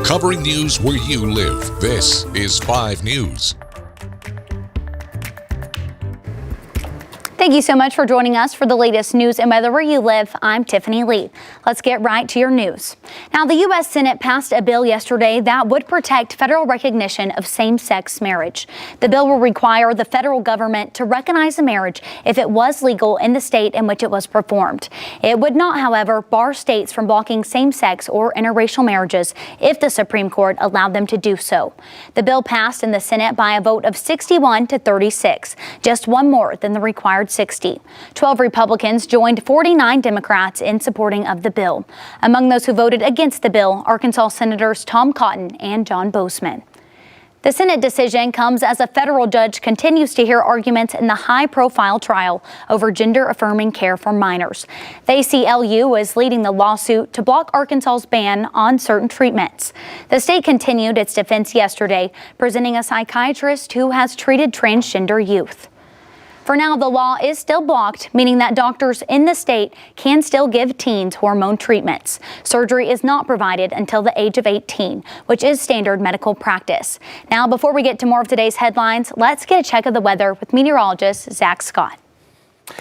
covering news where you live. This is 5 News. Thank you so much for joining us for the latest news and weather where you live. I'm Tiffany Lee. Let's get right to your news. Now, the U.S. Senate passed a bill yesterday that would protect federal recognition of same-sex marriage. The bill will require the federal government to recognize a marriage if it was legal in the state in which it was performed. It would not, however, bar states from blocking same-sex or interracial marriages if the Supreme Court allowed them to do so. The bill passed in the Senate by a vote of 61 to 36, just one more than the required 60. 12 Republicans joined 49 Democrats in supporting of the bill. Among those who voted against the bill, Arkansas Senators Tom Cotton and John Bozeman. The Senate decision comes as a federal judge continues to hear arguments in the high-profile trial over gender-affirming care for minors. The ACLU is leading the lawsuit to block Arkansas's ban on certain treatments. The state continued its defense yesterday, presenting a psychiatrist who has treated transgender youth. For now, the law is still blocked, meaning that doctors in the state can still give teens hormone treatments. Surgery is not provided until the age of 18, which is standard medical practice. Now, before we get to more of today's headlines, let's get a check of the weather with meteorologist Zach Scott.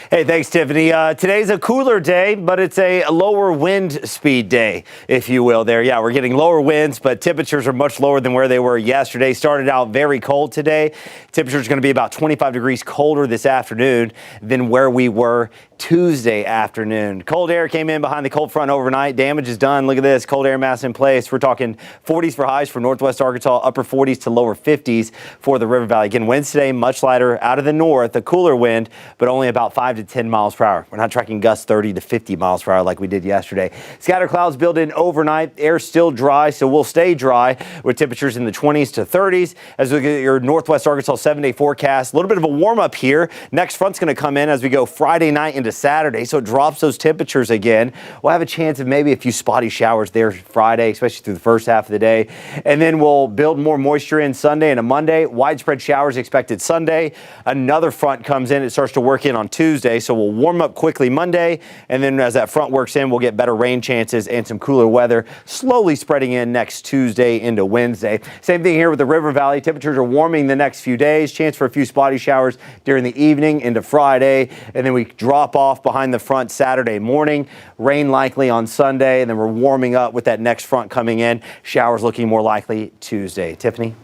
Hey, thanks, Tiffany. Today's a cooler day, but it's a lower wind speed day, if you will there. Yeah, we're getting lower winds, but temperatures are much lower than where they were yesterday. Started out very cold today. Temperatures going to be about 25 degrees colder this afternoon than where we were Tuesday afternoon. Cold air came in behind the cold front overnight. Damage is done. Look at this, cold air mass in place. We're talking 40s for highs for northwest Arkansas, upper 40s to lower 50s for the River Valley. Again, winds today much lighter out of the north, a cooler wind, but only about 5 to 10 miles per hour. We're not tracking gusts 30 to 50 miles per hour like we did yesterday. Scatter clouds build in overnight. Air still dry, so we'll stay dry with temperatures in the 20s to 30s. As we look at your northwest Arkansas 7-day forecast, a little bit of a warm up here. Next front's going to come in as we go Friday night into Saturday, so it drops those temperatures again. We'll have a chance of maybe a few spotty showers there Friday, especially through the first half of the day. And then we'll build more moisture in Sunday and a Monday. Widespread showers expected Sunday. Another front comes in. It starts to work in on Tuesday, so we'll warm up quickly Monday. And then as that front works in, we'll get better rain chances and some cooler weather slowly spreading in next Tuesday into Wednesday. Same thing here with the River Valley. Temperatures are warming the next few days. Chance for a few spotty showers during the evening into Friday. And then we drop off behind the front Saturday morning. Rain likely on Sunday. And then we're warming up with that next front coming in. Showers looking more likely Tuesday. Tiffany?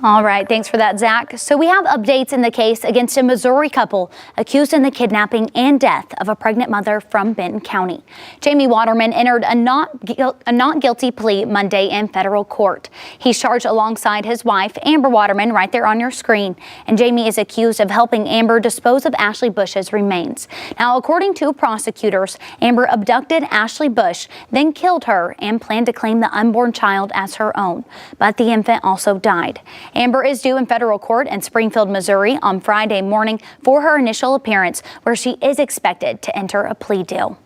All right, thanks for that, Zach. So we have updates in the case against a Missouri couple accused in the kidnapping and death of a pregnant mother from Benton County. Jamie Waterman entered a not guilty plea Monday in federal court. He's charged alongside his wife, Amber Waterman, right there on your screen. And Jamie is accused of helping Amber dispose of Ashley Bush's remains. Now, according to prosecutors, Amber abducted Ashley Bush, then killed her and planned to claim the unborn child as her own. But the infant also died. Amber is due in federal court in Springfield, Missouri on Friday morning for her initial appearance, where she is expected to enter a plea deal.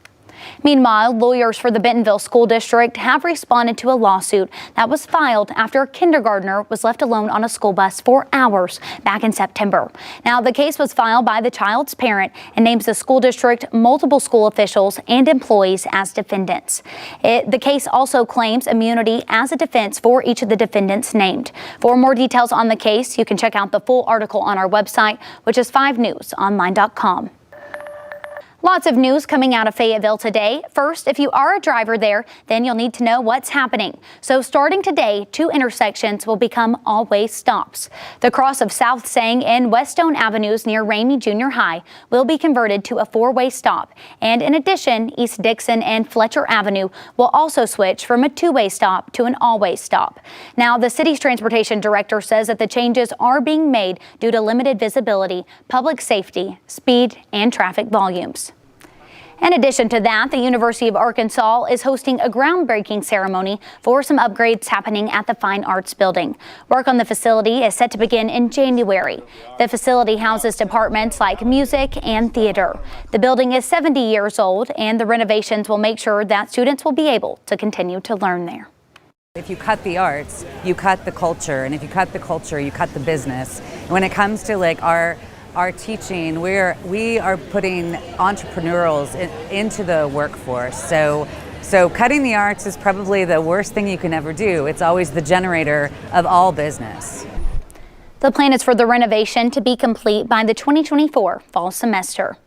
Meanwhile, lawyers for the Bentonville School District have responded to a lawsuit that was filed after a kindergartner was left alone on a school bus for hours back in September. Now, the case was filed by the child's parent and names the school district, multiple school officials, and employees as defendants. The case also claims immunity as a defense for each of the defendants named. For more details on the case, you can check out the full article on our website, which is 5newsonline.com. Lots of news coming out of Fayetteville today. First, if you are a driver there, then you'll need to know what's happening. So starting today, 2 intersections will become all-way stops. The cross of South Sang and West Stone Avenues near Ramey Junior High will be converted to a 4-way stop. And in addition, East Dixon and Fletcher Avenue will also switch from a 2-way stop to an all-way stop. Now, the city's transportation director says that the changes are being made due to limited visibility, public safety, speed, and traffic volumes. In addition to that, the University of Arkansas is hosting a groundbreaking ceremony for some upgrades happening at the Fine Arts Building. Work on the facility is set to begin in January. The facility houses departments like music and theater. The building is 70 years old, and the renovations will make sure that students will be able to continue to learn there. If you cut the arts, you cut the culture, and if you cut the culture, you cut the business. And when it comes to like our teaching, we are putting entrepreneurials into the workforce. So So cutting the arts is probably the worst thing you can ever do. It's always the generator of all business. The plan is for the renovation to be complete by the 2024 fall semester.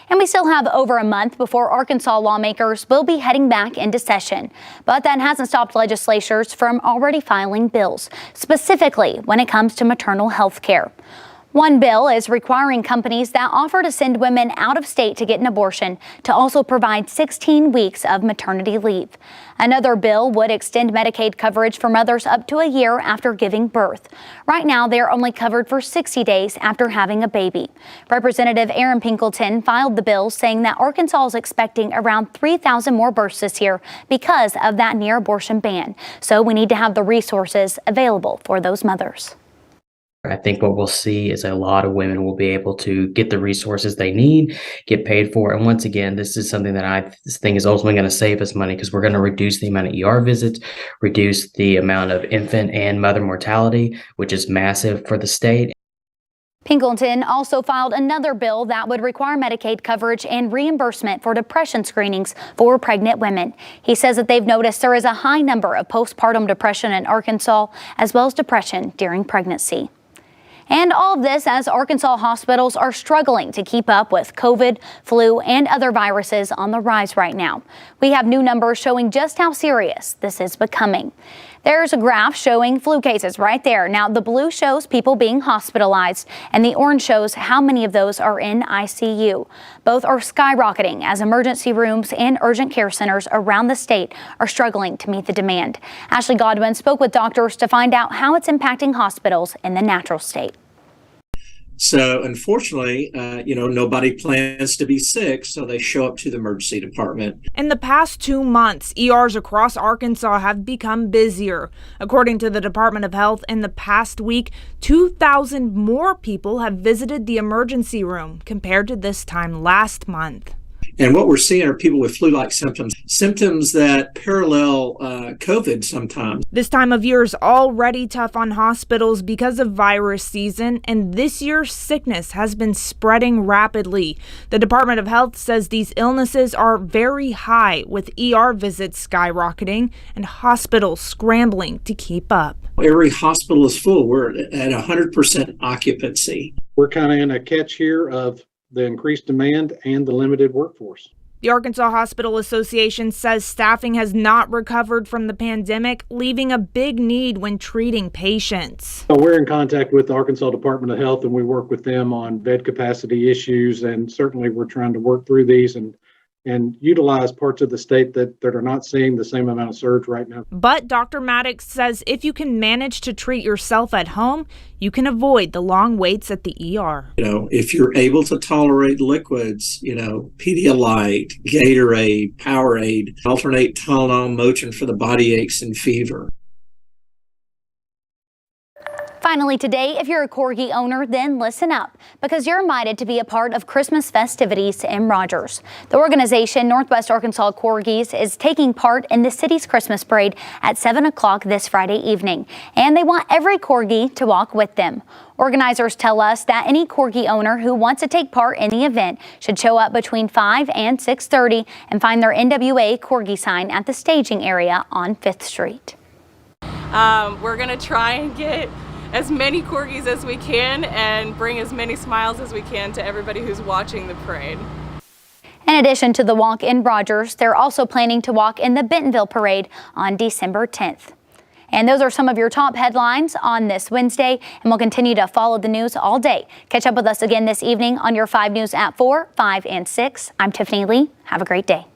And we still have over a month before Arkansas lawmakers will be heading back into session. But that hasn't stopped legislatures from already filing bills, specifically when it comes to maternal health care. One bill is requiring companies that offer to send women out of state to get an abortion to also provide 16 weeks of maternity leave. Another bill would extend Medicaid coverage for mothers up to a year after giving birth. Right now, they're only covered for 60 days after having a baby. Representative Aaron Pinkleton filed the bill saying that Arkansas is expecting around 3,000 more births this year because of that near abortion ban. So we need to have the resources available for those mothers. I think what we'll see is a lot of women will be able to get the resources they need, get paid for. And once again, this is something that I think is ultimately going to save us money because we're going to reduce the amount of ER visits, reduce the amount of infant and mother mortality, which is massive for the state. Pinkleton also filed another bill that would require Medicaid coverage and reimbursement for depression screenings for pregnant women. He says that they've noticed there is a high number of postpartum depression in Arkansas, as well as depression during pregnancy. And all of this as Arkansas hospitals are struggling to keep up with COVID, flu, and other viruses on the rise right now. We have new numbers showing just how serious this is becoming. There's a graph showing flu cases right there. Now, the blue shows people being hospitalized, and the orange shows how many of those are in ICU. Both are skyrocketing as emergency rooms and urgent care centers around the state are struggling to meet the demand. Ashley Godwin spoke with doctors to find out how it's impacting hospitals in the natural state. So unfortunately, nobody plans to be sick, so they show up to the emergency department. In the past 2 months, ERs across Arkansas have become busier. According to the Department of Health, in the past week, 2,000 more people have visited the emergency room compared to this time last month. And what we're seeing are people with flu-like symptoms that parallel COVID sometimes. This time of year is already tough on hospitals because of virus season, and this year's sickness has been spreading rapidly. The Department of Health says these illnesses are very high, with ER visits skyrocketing and hospitals scrambling to keep up. Every hospital is full. We're at 100% occupancy. We're kind of in a catch here of the increased demand and the limited workforce. The Arkansas Hospital Association says staffing has not recovered from the pandemic, leaving a big need when treating patients. We're in contact with the Arkansas Department of Health, and we work with them on bed capacity issues, and certainly we're trying to work through these and utilize parts of the state that are not seeing the same amount of surge right now. But Dr. Maddox says if you can manage to treat yourself at home, you can avoid the long waits at the ER. If you're able to tolerate liquids, Pedialyte, Gatorade, Powerade, alternate Tylenol, Motrin for the body aches and fever. Finally today, if you're a Corgi owner, then listen up because you're invited to be a part of Christmas festivities in Rogers. The organization Northwest Arkansas Corgis is taking part in the city's Christmas parade at 7 o'clock this Friday evening, and they want every Corgi to walk with them. Organizers tell us that any Corgi owner who wants to take part in the event should show up between 5 and 6:30 and find their NWA Corgi sign at the staging area on 5th Street. We're going to try and get as many Corgis as we can and bring as many smiles as we can to everybody who's watching the parade. In addition to the walk in Rogers, they're also planning to walk in the Bentonville Parade on December 10th. And those are some of your top headlines on this Wednesday, and we'll continue to follow the news all day. Catch up with us again this evening on your 5 News at 4, 5, and 6. I'm Tiffany Lee. Have a great day.